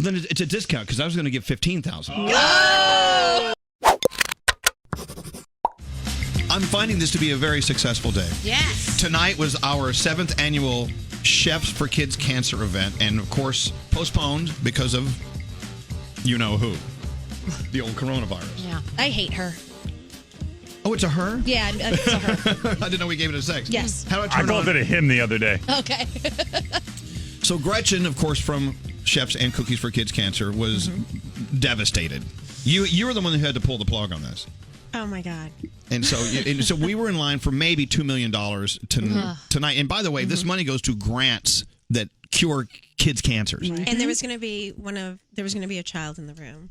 Well, then it's a discount because I was going to give $15,000. Oh! I'm finding this to be a very successful day. Yes. Tonight was our 7th annual Chefs for Kids Cancer event, and of course, postponed because of you know who. The old coronavirus. Yeah. I hate her. Oh, it's a her? Yeah, it's a her. I didn't know we gave it a sex. Yes. How do I turn called it a him the other day. Okay. So Gretchen, of course, from Chefs and Cookies for Kids Cancer, was devastated. You were the one who had to pull the plug on this. Oh, my God. And so we were in line for maybe $2 million tonight. And by the way, this money goes to grants that cure kids' cancers. And there was going to be a child in the room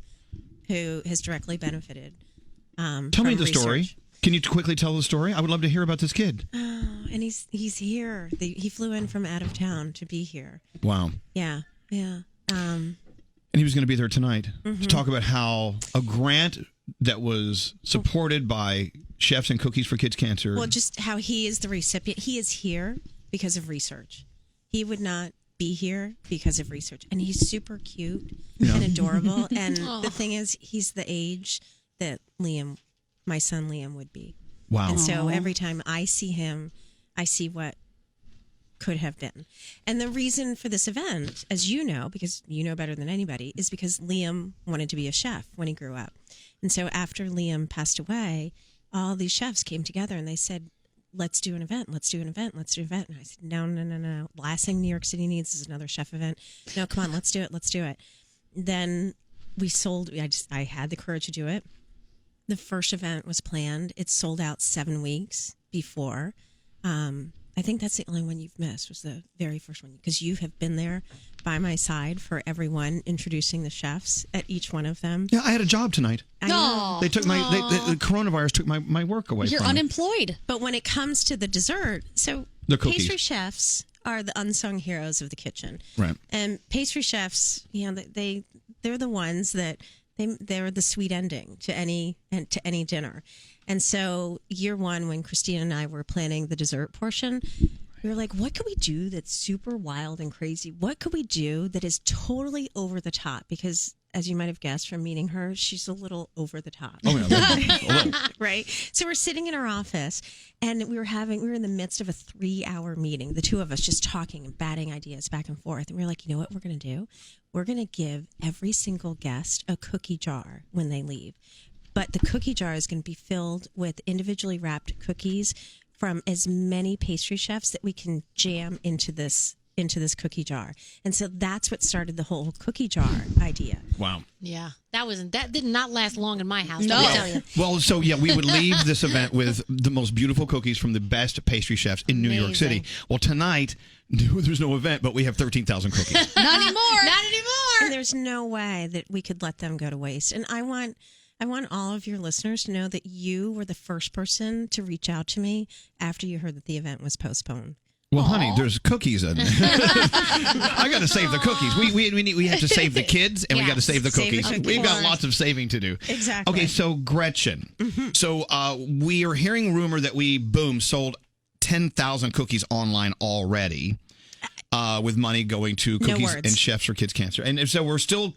who has directly benefited. Tell me the story. Can you quickly tell the story? I would love to hear about this kid. Oh, and he's here. He flew in from out of town to be here. Wow. Yeah. And he was going to be there tonight to talk about how a grant that was supported by Chefs and Cookies for Kids Cancer. Well, just how he is the recipient. He is here because of research. He would not be here because of research. And he's super cute and adorable. And the thing is, he's the age that my son Liam would be. Wow. And so every time I see him, I see what could have been. And the reason for this event, as you know, because you know better than anybody, is because Liam wanted to be a chef when he grew up. And so after Liam passed away, all these chefs came together and they said, let's do an event. Let's do an event. Let's do an event. And I said, no. Last thing New York City needs is another chef event. No, come on, let's do it. Let's do it. Then I had the courage to do it. The first event was planned. It sold out 7 weeks before. I think that's the only one you've missed was the very first one because you have been there by my side for everyone introducing the chefs at each one of them. Yeah, I had a job tonight. I know. They took the coronavirus took my work away. You're unemployed. But when it comes to the dessert, so the cookies. Pastry chefs are the unsung heroes of the kitchen. Right. And pastry chefs, they're the ones that they're the sweet ending to any dinner. And so year one, when Christina and I were planning the dessert portion, we were like, what could we do that's super wild and crazy? What could we do that is totally over the top? Because as you might have guessed from meeting her, she's a little over the top. Oh, yeah. Right? So we're sitting in our office and we were in the midst of a 3-hour meeting, the two of us just talking and batting ideas back and forth. And we were like, you know what we're going to do? We're going to give every single guest a cookie jar when they leave. But the cookie jar is going to be filled with individually wrapped cookies from as many pastry chefs that we can jam into this cookie jar. And so that's what started the whole cookie jar idea. Wow. Yeah. That did not last long in my house. No. Let me tell you. Well, so yeah, we would leave this event with the most beautiful cookies from the best pastry chefs in New York City. Well, tonight there's no event, but we have 13,000 cookies. Not anymore. Not anymore. And there's no way that we could let them go to waste. And I want all of your listeners to know that you were the first person to reach out to me after you heard that the event was postponed. Well, honey, there's cookies in I got to save the cookies. We have to save the kids, and we got to save the cookies. We've got lots of saving to do. Exactly. Okay, so Gretchen. So we are hearing rumor that we, sold 10,000 cookies online already. With money going to Cookies and Chefs for Kids Cancer. And so we're still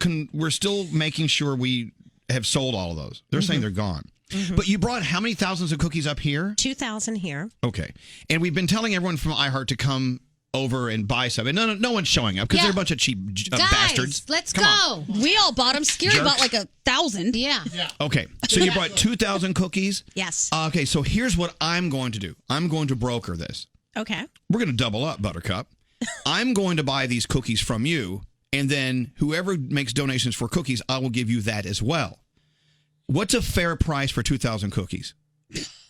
making sure we have sold all of those. They're saying they're gone. But you brought how many thousands of cookies up here? 2,000 here. Okay. And we've been telling everyone from iHeart to come over and buy some. And no one's showing up because they're a bunch of cheap bastards. Let's go. We all bought them. Scary bought like 1,000. Yeah. Okay. So you brought 2,000 cookies? Yes. Okay. So here's what I'm going to do. I'm going to broker this. Okay. We're going to double up, Buttercup. I'm going to buy these cookies from you. And then whoever makes donations for cookies, I will give you that as well. What's a fair price for 2,000 cookies?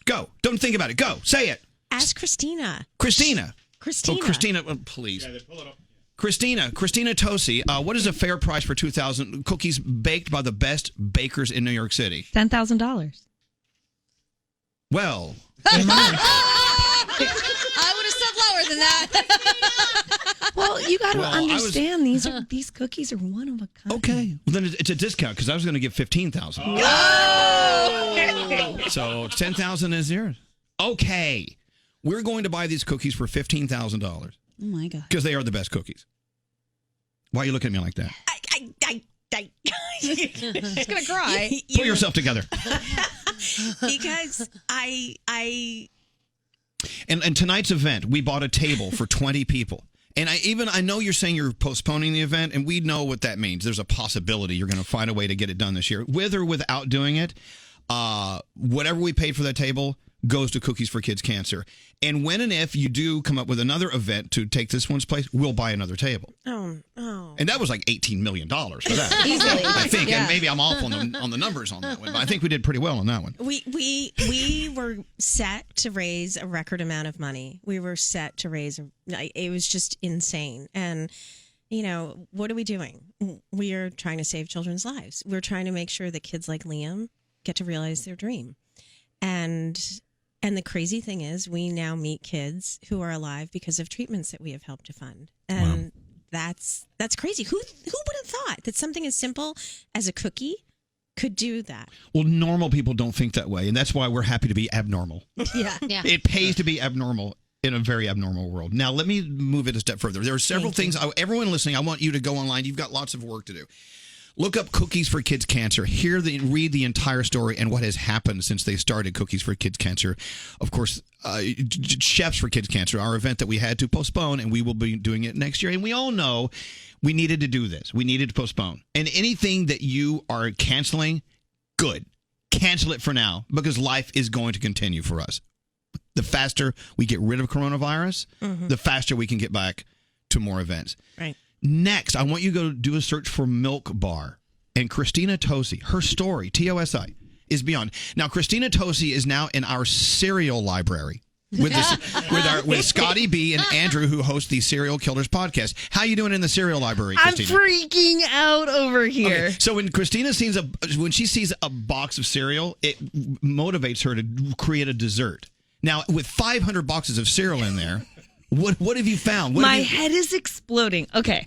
Go. Don't think about it. Go. Say it. Ask Christina. Christina. Christina. Oh, Christina, please. Yeah, they pull it up. Christina Tosi, what is a fair price for 2,000 cookies baked by the best bakers in New York City? $10,000. Well. I would have said lower than that. Well, you got to understand these cookies are one of a kind. Okay. Well, then it's a discount because I was going to give $15,000. Oh! So 10,000 is yours. Okay. We're going to buy these cookies for $15,000. Oh my God. Because they are the best cookies. Why are you looking at me like that? I She's gonna cry. Pull yourself together. Because And tonight's event, we bought a table for 20 people. And I know you're saying you're postponing the event, and we know what that means. There's a possibility you're going to find a way to get it done this year. With or without doing it, whatever we paid for that table goes to Cookies for Kids Cancer. And when and if you do come up with another event to take this one's place, we'll buy another table. Oh. And that was like $18 million for that. Easily. I think, Yeah. and maybe I'm off on the numbers on that one, but I think we did pretty well on that one. We were set to raise a record amount of money. We were set to raise it was just insane. And what are we doing? We are trying to save children's lives. We're trying to make sure that kids like Liam get to realize their dream. And the crazy thing is, we now meet kids who are alive because of treatments that we have helped to fund. And that's crazy. Who would have thought that something as simple as a cookie could do that? Well, normal people don't think that way, and that's why we're happy to be abnormal. Yeah. It pays to be abnormal in a very abnormal world. Now, let me move it a step further. There are several things. Everyone listening, I want you to go online. You've got lots of work to do. Look up Cookies for Kids Cancer. Read the entire story and what has happened since they started Cookies for Kids Cancer. Of course, Chefs for Kids Cancer, our event that we had to postpone, and we will be doing it next year. And we all know we needed to do this. We needed to postpone. And anything that you are canceling, good. Cancel it for now, because life is going to continue for us. The faster we get rid of coronavirus, the faster we can get back to more events. Right. Next, I want you to go do a search for Milk Bar. And Christina Tosi, her story, Tosi, is beyond. Now, Christina Tosi is now in our cereal library with Scotty B and Andrew, who host the Serial Killers podcast. How you doing in the cereal library, Christina? I'm freaking out over here. Okay, so when Christina sees a box of cereal, it motivates her to create a dessert. Now, with 500 boxes of cereal in there, what have you found? My head is exploding. Okay.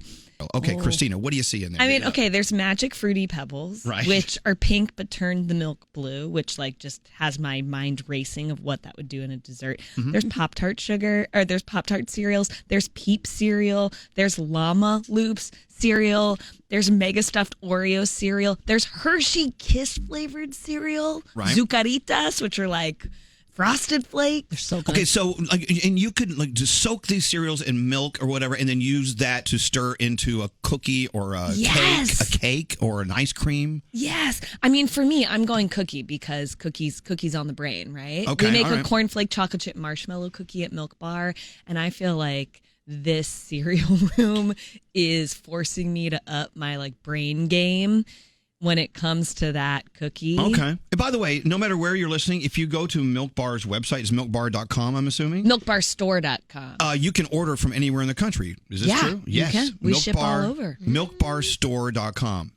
Okay, Christina, what do you see in there? I mean, okay, there's Magic Fruity Pebbles, right, which are pink but turned the milk blue, which just has my mind racing of what that would do in a dessert. Mm-hmm. There's Pop-Tart there's Pop-Tart cereals, there's Peep cereal, there's Llama Loops cereal, there's Mega Stuffed Oreo cereal, there's Hershey Kiss flavored cereal, right, Zucaritas, which are like Frosted Flakes. They're so good. Okay, so and you could just soak these cereals in milk or whatever, and then use that to stir into a cookie or a cake or an ice cream. Yes, I mean for me, I'm going cookie because cookies on the brain, right? Okay, we make a cornflake chocolate chip marshmallow cookie at Milk Bar, and I feel like this cereal room is forcing me to up my brain game when it comes to that cookie. Okay. And by the way, no matter where you're listening, if you go to Milk Bar's website, it's milkbar.com, I'm assuming? Milkbarstore.com. You can order from anywhere in the country. Is this true? Yes. You can. We ship all over. Milkbarstore.com.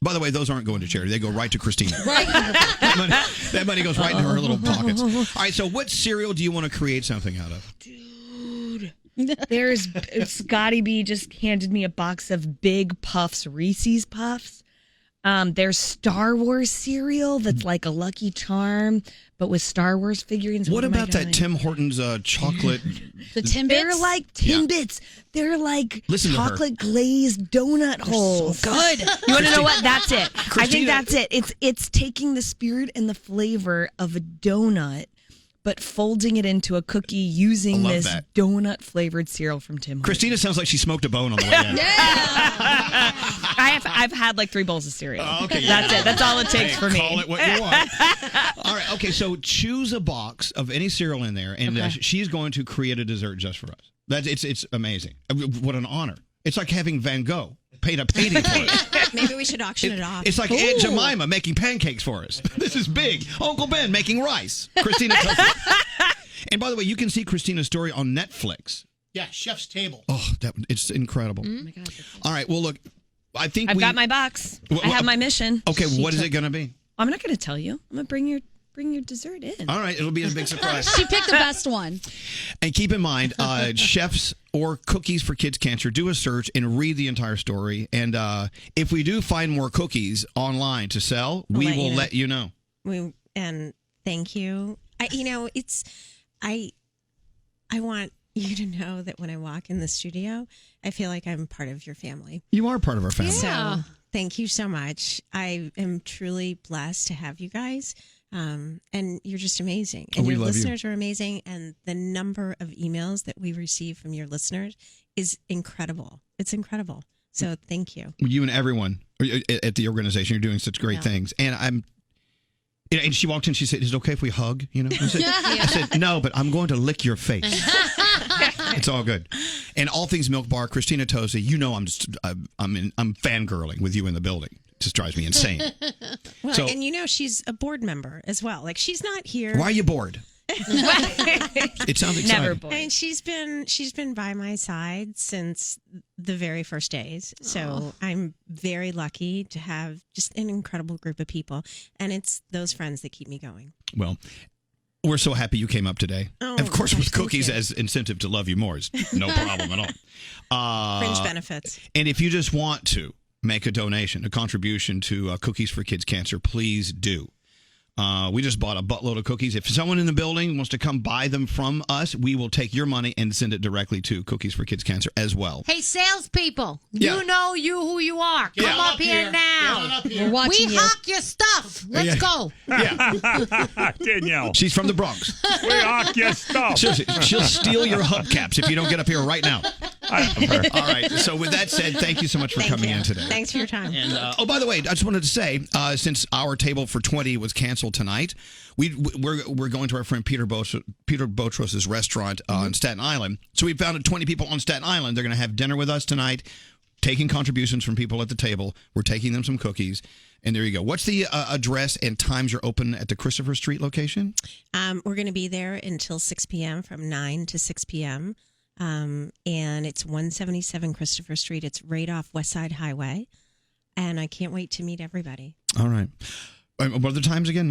By the way, those aren't going to charity. They go right to Christina. Right. that money goes right into her little pockets. All right, so what cereal do you want to create something out of? Dude. There's Scotty B just handed me a box of Big Puffs Reese's Puffs. There's Star Wars cereal that's like a Lucky Charm, but with Star Wars figurines. What about that Tim Hortons chocolate? The Timbits? They're like Timbits. Yeah. They're like chocolate glazed donut holes. So good. You want to know what? That's it. Christina. I think that's it. It's taking the spirit and the flavor of a donut, but folding it into a cookie using this donut flavored cereal from Tim Hortons. Christina sounds like she smoked a bone on the way in. Yeah. I've had 3 bowls of cereal. Oh, okay, that's it. That's all it takes for me. Call it what you want. All right. Okay. So choose a box of any cereal in there, and she's going to create a dessert just for us. It's amazing. What an honor! It's like having Van Gogh paid a painting for it. Maybe we should auction it off. It's like Aunt Jemima making pancakes for us. This is big. Uncle Ben making rice. Christina. And by the way, you can see Christina's story on Netflix. Yeah, Chef's Table. Oh, it's incredible. Oh my God. All right. Well, look. I think I've got my box. I have my mission. Okay, what is it going to be? I'm not going to tell you. I'm going to bring your dessert in. All right, it'll be a big surprise. She picked the best one. And keep in mind, Chefs or Cookies for Kids Cancer, do a search and read the entire story. And if we do find more cookies online to sell, we will let you know. And thank you. I want you to know that when I walk in the studio, I feel like I'm part of your family. You are part of our family. So Thank you so much. I am truly blessed to have you guys. And you're just amazing. And we your love you. listeners are amazing. And the number of emails that we receive from your listeners is incredible. It's incredible. So thank you. You and everyone at the organization, you're doing such great things. And and she walked in, she said, "Is it okay if we hug?" I said, "No, but I'm going to lick your face." It's all good. And All Things Milk Bar, Christina Tosi, I'm fangirling with you in the building. It just drives me insane. Well, and she's a board member as well. Like, she's not here. Why are you bored? It sounds exciting. Never bored. And she's been by my side since the very first days. So I'm very lucky to have just an incredible group of people. And it's those friends that keep me going. Well, we're so happy you came up today. Oh, of course, gosh, with thank cookies you. as incentive to love you more is no problem at all. Fringe benefits. And if you just want to make a donation, a contribution to Cookies for Kids Cancer, please do. We just bought a buttload of cookies. If someone in the building wants to come buy them from us, we will take your money and send it directly to Cookies for Kids Cancer as well. Hey, salespeople, Yeah. you know who you are. Come up here now. We're watching We you. hawk your stuff. Let's go. Yeah. Danielle. She's from the Bronx. We hawk your stuff. Seriously, she'll steal your hubcaps if you don't get up here right now. All right. So with that said, thank you so much for coming in today. Thanks for your time. And by the way, I just wanted to say, since our table for 20 was canceled tonight, we're going to our friend Peter Botros's restaurant on Staten Island. So we found 20 people on Staten Island. They're going to have dinner with us tonight, taking contributions from people at the table. We're taking them some cookies. And there you go. What's the address and times you're open at the Christopher Street location? We're going to be there until 6 p.m. from 9 to 6 p.m. And it's 177 Christopher Street. It's right off West Side Highway. And I can't wait to meet everybody. All right. What are the times again?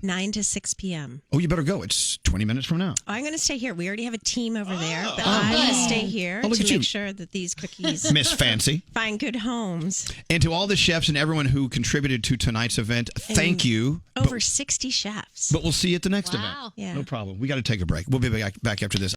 9 to 6 p.m. Oh, you better go. It's 20 minutes from now. Oh, I'm going to stay here. We already have a team over there, but I'm going to stay here Oh, look to at you. make sure that these cookies Miss Fancy. find good homes. And to all the chefs and everyone who contributed to tonight's event, thank you. Over 60 chefs. But we'll see you at the next event. Wow. Yeah. No problem. We got to take a break. We'll be back after this.